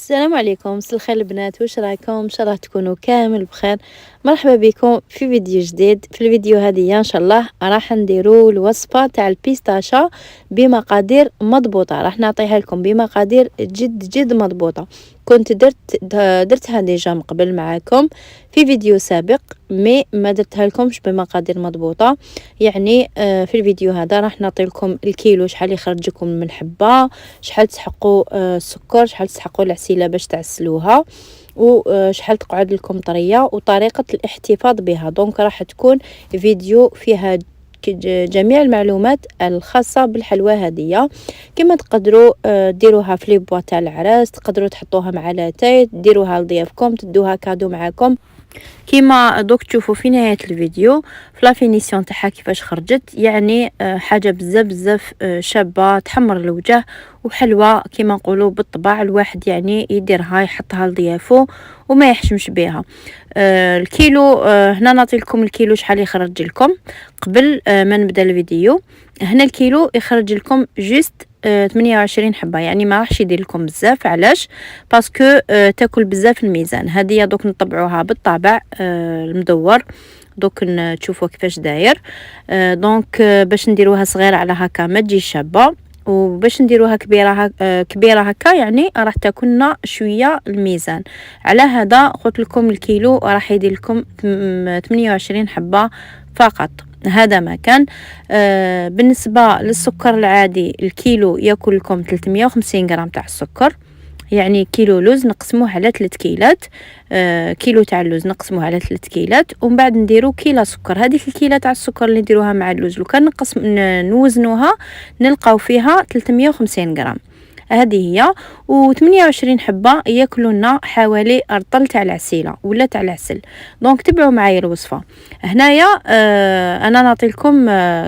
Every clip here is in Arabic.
السلام عليكم، مساء الخير البنات، واش رايكم؟ ان شاء الله تكونوا كامل بخير. مرحبا بكم في فيديو جديد. في الفيديو هذه ان شاء الله راح نديروا الوصفه تاع البيستاشا بمقادير مضبوطه، راح نعطيها لكم بمقادير جد مضبوطه. كنت درتها ديجا من قبل معاكم في فيديو سابق، ما درتها لكمش بمقادير مضبوطه. يعني في الفيديو هذا راح نعطي لكم الكيلو شحال يخرج لكم من حبه، شحال تسحقوا السكر، شحال تسحقوا العسيله باش تعسلوها، وشحال تقعد لكم طريه، وطريقه الاحتفاظ بها. دونك راح تكون فيديو فيها جميع المعلومات الخاصه بالحلوى هذه. كما تقدروا ديروها في لي بوا تاع العراس، تقدروا تحطوها مع لاتاي، ديروها لضيافكم، تدوها كادو معاكم. كيما دوك تشوفوا في نهايه الفيديو في لا فينيسيون تاعها كيفاش خرجت. يعني حاجه بزاف شابه، تحمر الوجه وحلوه كيما نقولوا بالطبع. الواحد يعني يديرها يحطها لضيافو وما يحشمش بها. الكيلو هنا نعطي لكم الكيلو شحال يخرج لكم قبل ما نبدا الفيديو. هنا الكيلو يخرج لكم جوست 28 حبه، يعني ما راحش يدير لكم بزاف. علاش؟ باسكو تاكل بزاف الميزان. هذه دوك نطبعوها بالطابع المدور، دوك تشوفوا كيفاش داير. دونك باش نديروها صغيره على هكا ما تجيش شابه، وباش نديروها كبيره هكا يعني راح تاكلنا شويه الميزان. على هذا قلت لكم الكيلو راح يدير لكم 28 حبه فقط. هذا ما كان. بالنسبه للسكر العادي الكيلو ياكل لكم 350 غرام تاع السكر، يعني كيلو لوز نقسموه على 3 كيلات. كيلو تاع اللوز نقسموه على 3 كيلات، ومن بعد نديرو كيلو سكر. هذيك الكيلة تاع السكر اللي نديروها مع اللوز لو كان نوزنوها نلقاو فيها 350 غرام. هذه هي. و28 حبه ياكلونا حوالي رطل تاع العسيله ولا تاع العسل. دونك تبعوا معايا الوصفه. هنايا انا نعطي لكم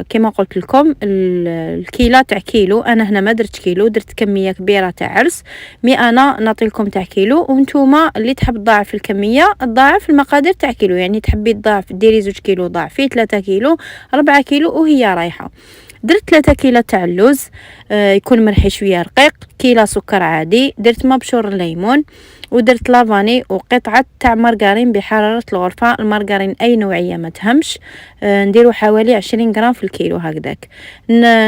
كما قلت لكم الكيله تاع كيلو. انا هنا ما درت كيلو، درت كميه كبيره تاع عرس. انا نعطي لكم تاع كيلو، وانتوما اللي تحب تضاعف الكميه تضاعف المقادير تاع كيلو. يعني تحبي تضاعف ديري 2 كيلو ضاعفي 3 كيلو 4 كيلو وهي رايحه. درت 3 كيلو تاع اللوز يكون مرحي شويه رقيق، كيلو سكر عادي، درت مبشور الليمون، ودرت لافاني، وقطعه تاع مارغرين بحراره الغرفه. المارغرين اي نوعيه ما تهمش. نديرو حوالي 20 غرام في الكيلو هكذاك.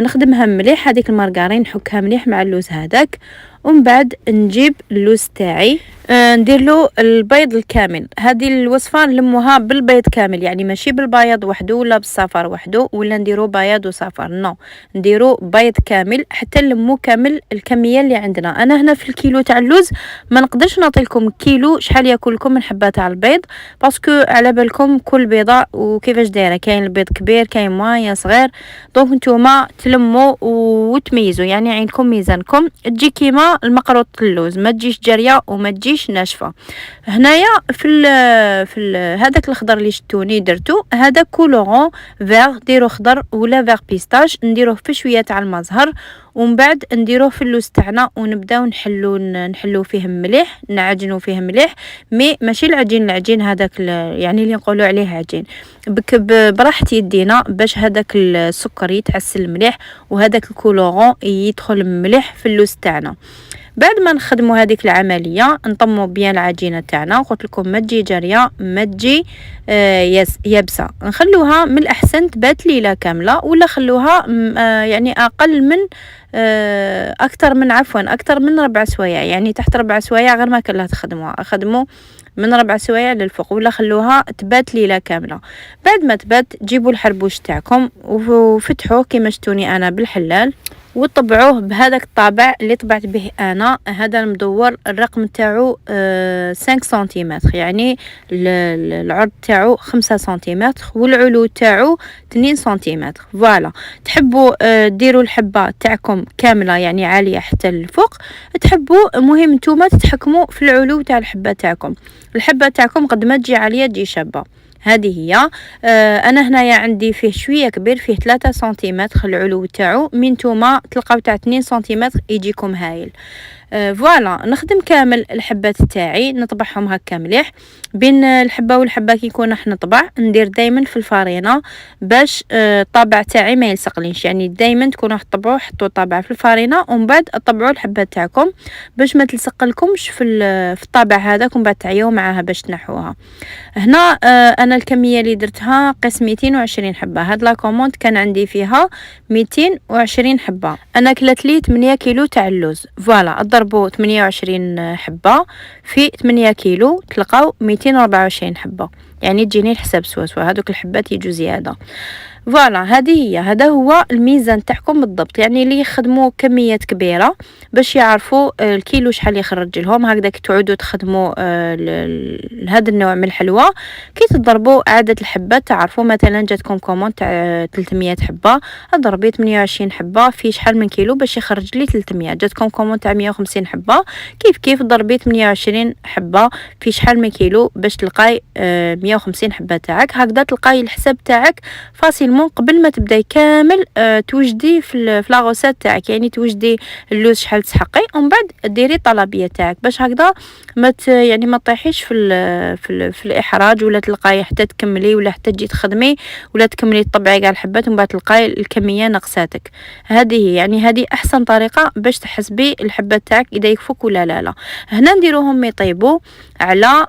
نخدمها مليح هذيك المارغرين، نحكها مليح مع اللوز هذاك. ومن بعد نجيب اللوز تاعي ندير له البيض الكامل. هذه الوصفه نلموها بالبيض كامل، يعني ماشي بالبياض وحده ولا بالصفر وحده ولا نديرو بياض وصفر، نو نديرو بيض كامل حتى نلمو كامل الكميه اللي عندنا. انا هنا في الكيلو تاع اللوز ما نقدرش نعطي لكم كيلو شحال ياكل لكم من حبه تاع البيض، باسكو على بالكم كل بيضه وكيفاش دايره، كاين البيض كبير كاين موان صغير. دونك نتوما تلموا وتميزوا، يعني عندكم ميزانكم تجي كيما المقروط اللوز، ما تجيش جاريه وما تجيش ناشفه. هنايا في هذاك الخضر اللي شتوني درتو هذا كولورون فيغ، ديرو خضر ولا فيغ بيستاش، نديروه في شويه تاع المزهر، ومن بعد نديروه في اللوز تاعنا ونبداو نحلو فيه مليح، نعجنوا فيه مليح. ماشي العجين هذاك يعني اللي نقولوا عليه عجين، براحه يدينا باش هذاك السكر يتعسل مليح وهذاك الكولورون يدخل مليح في اللوز تاعنا. بعد ما نخدموا هذيك العمليه نطموا بيان العجينه تاعنا. قلت لكم ما تجي جاريه ما تجي يابسه، نخلوها من الاحسن تبات ليله كامله، ولا خلوها يعني اقل من اكثر من 4 سوايع، يعني تحت 4 سوايع غير ما كلها خدموا من 4 سوايع للفوق، ولا خلوها تبات ليله كامله. بعد ما تبات جيبوا الحربوش تاعكم وفتحوه كما شتوني انا بالحلال، وطبعوه بهذاك الطابع اللي طبعت به انا. هذا المدور الرقم تاعو 5 سنتيمتر، يعني العرض تاعو 5 سنتيمتر والعلو تاعو 2 سنتيمتر. فوالا تحبوا ديروا الحبه تاعكم كامله يعني عاليه حتى الفوق، تحبوا مهم نتوما تتحكموا في العلو تاع الحبه تاعكم. الحبه تاعكم قد ما تجي عاليه تجي شابه. هذه هي. انا هنايا عندي فيه شويه كبير، فيه 3 سنتيمتر العلو تاعو، من نتوما تلقاو تاع 2 سنتيمتر يجيكم هايل. فوالا نخدم كامل الحبات تاعي، نطبعهم هكا مليح بين الحبه والحبه. كي نكون راح نطبع ندير دائما في الفارينه باش الطابع تاعي ما يلصقليش، يعني دائما تكونوا راح تطبعوا حطوا الطابع في الفارينه ومن بعد طبعوا الحبه تاعكم باش ما تلصقلكمش في الطابع هذاك ومن بعد تعيوا معاها باش تنحوها. هنا انا الكميه اللي درتها قسم 220 حبه. هاد لا كوموند كان عندي فيها 220 حبه. انا كلات لي 8 كيلو تاع اللوز. فوالا ضربوا 28 حبه في 8 كيلو تلقاو 224 حبه، يعني تجيني الحساب سوا هذوك الحبات يجوا زياده. فوالا هذا هو الميزان تاعكم بالضبط، يعني اللي يخدموا كميات كبيره باش يعرفوا الكيلو شحال يخرج لهم. هكذاك تعودوا تخدموا هذا النوع من الحلوى كي تضربوا عدد الحبات تعرفوا مثلا جاتكم كوموند تاع 300 حبه، ضربي 28 حبه في شحال من كيلو باش يخرج لي 300. جاتكم كوموند تاع 150 حبه كيف ضربي 28 حبه في شحال من كيلو باش تلقاي 150 حبه تاعك. هكذا تلقاي الحساب تاعك فاسيلمون قبل ما تبداي كامل توجدي في لاغوسات تاعك، يعني توجدي اللوز شحال تسحقي ومن بعد ديري الطلبيه تاعك باش هكذا يعني ما طيحيش في الاحراج، ولا تلقاي حتى تكملي ولا حتى تجي تخدمي ولا تكملي تطبعي كاع الحبات ومن بعد تلقاي الكميه نقصاتك. هذه احسن طريقه باش تحسبي الحبات تاعك اذا يكفوك ولا لا. هنا نديروهم يطيبوا على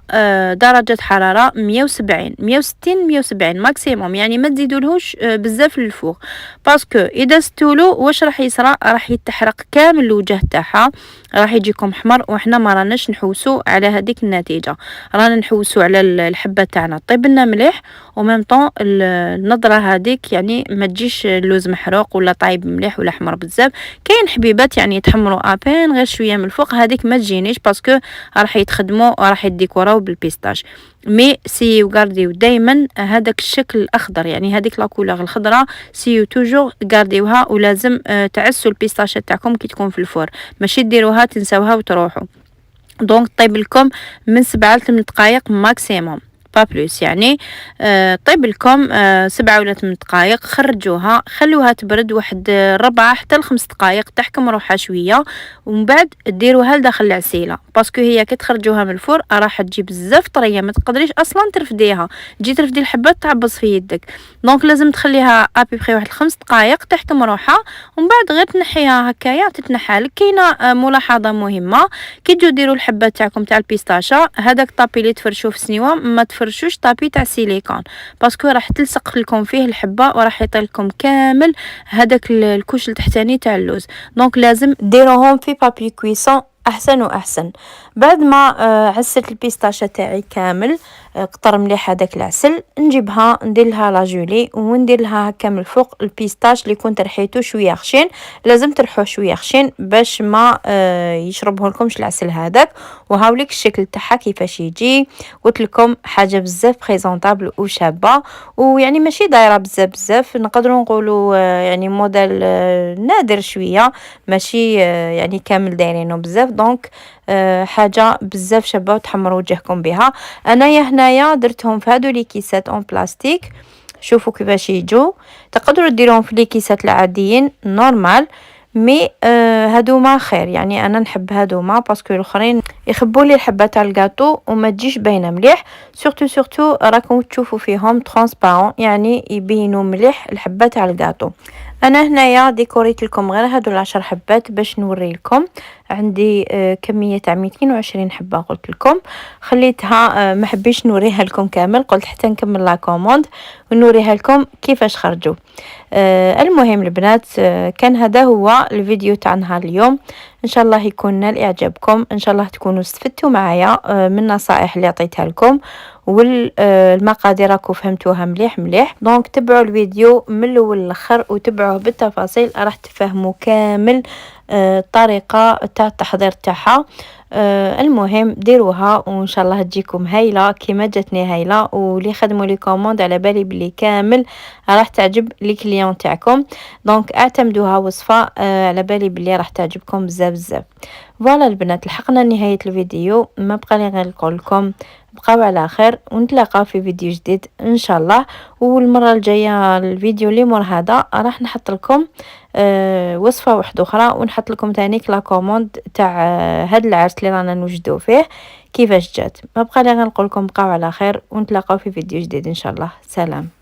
درجه حراره 170 160 170 ماكسيموم، يعني ما تزيدولهوش بزاف للفوق باسكو اذا ستولو واش راح يصرى، راح يتحرق كامل الوجه تاعها، راح يجيكم حمر وحنا ما راناش نحوسوا على هذيك النتيجه، رانا نحوسوا على الحبه تاعنا طيب لنا مليح وميم طون النظره هذيك، يعني ما تجيش اللوز محروق ولا طايب مليح ولا حمر بزاف. كاين حبيبات يعني يتحمروا ابين غير شويه من الفوق، هذيك ما تجينيش باسكو راح يتخدموا راح يديكوراو بالبيستاش. مي سي وغارديو دائما هذاك الشكل الاخضر، يعني هذيك لا كولور الخضراء سي توجور غارديوها، ولازم تعسوا البيستاشات تاعكم كي تكون في الفور، ماشي ديروها تنساوها وتروحوا. دونك طيب لكم من 7 ل 8 دقائق ماكسيموم با بلوس، يعني طيب لكم 7 ولا 8 دقائق، خرجوها خلوها تبرد واحد 4 حتى ل5 دقائق، تحكم روحها شويه ومن بعد ديروها لداخل العسيله باسكو هي كي تخرجوها من الفور راح تجي بزاف طريه ما تقدريش اصلا ترفديها، تجي ترفدي الحبات تعبص في يدك. دونك لازم تخليها ابي بخي واحد 5 دقائق تحكم روحها ومن بعد غير تنحيها هكايا تتنحى لك. كاينه ملاحظه مهمه كي تجوا ديروا الحبات تاعكم تاع البيستاشا، هذاك طابي اللي تفرشوه في السنيوه ما تفرشوش طابي تاع سيليكون باسكو راح تلصق لكم فيه الحبه وراح يطير لكم كامل هذاك الكوش التحتاني تاع اللوز. دونك لازم ديروهم في بابي كويسون احسن واحسن. بعد ما عسلت البيستاشا تاعي كامل قطر مليح هذاك العسل، نجيبها ندير لها لا جولي وندير لها هكا من الفوق البيستاش اللي كنت رحيته شويه خشين، لازم ترحوه شويه خشين باش ما يشربه لكمش العسل هذاك. وهاوليك الشكل تاعها كيفاش يجي، قلت لكم حاجه بزاف بريزونطابل وشابه، ويعني ماشي دايره بزاف نقدروا نقولوا يعني موديل نادر شويه، ماشي يعني كامل دايرينه بزاف. دونك حاجه بزاف شابه وتحمروا وجهكم بها. انايا هنايا درتهم في هادو لي كيسات اون بلاستيك، شوفوا كيفاش يجوا، تقدروا ديروهم في لي كيسات العاديين نورمال، مي هادوما خير، يعني انا نحب هادوما باسكو الاخرين يخبوا لي الحبه تاع الكاطو وما تجيش باينه مليح. سورتو راكم تشوفوا فيهم ترانسبارون، يعني يبينوا مليح الحبه تاع الكاطو. انا هنايا ديكوريت لكم غير هادو 10 حبات باش نوري لكم. عندي كميه تاع 220 حبه قلت لكم، خليتها ما حبيش نوريها لكم كامل، قلت حتى نكمل لا كوموند ونوريها لكم كيفاش خرجوا. المهم البنات كان هذا هو الفيديو تاع نهار اليوم، ان شاء الله يكون نال اعجابكم، ان شاء الله تكونوا استفدتوا معايا من النصائح اللي عطيتها لكم والمقادير راكم فهمتوها مليح. دونك تبعوا الفيديو من الاول للاخر وتبعوه بالتفاصيل، راح تفهموا كامل الطريقه تاع التحضير تاعها. المهم ديروها وان شاء الله تجيكم هايله كيما جاتني هايله، واللي خدموا لي كوموند على بالي بلي كامل راح تعجب لي كليون تاعكم. دونك اعتمدوها وصفه، على بالي بلي راح تعجبكم بزاف بزاف. فوالا البنات، لحقنا لنهايه الفيديو، ما بقى لي غير نقول لكم بقاو على خير ونتلاقاو في فيديو جديد ان شاء الله. والمره الجايه الفيديو اللي مور هذا راح نحط لكم وصفه واحده اخرى، ونحط لكم تاني لا كوموند تاع هاد العرس اللي رانا نوجدو فيه كيفاش جات. ما بقى لي غير نقول لكم بقاو على خير ونتلاقاو في فيديو جديد ان شاء الله. سلام.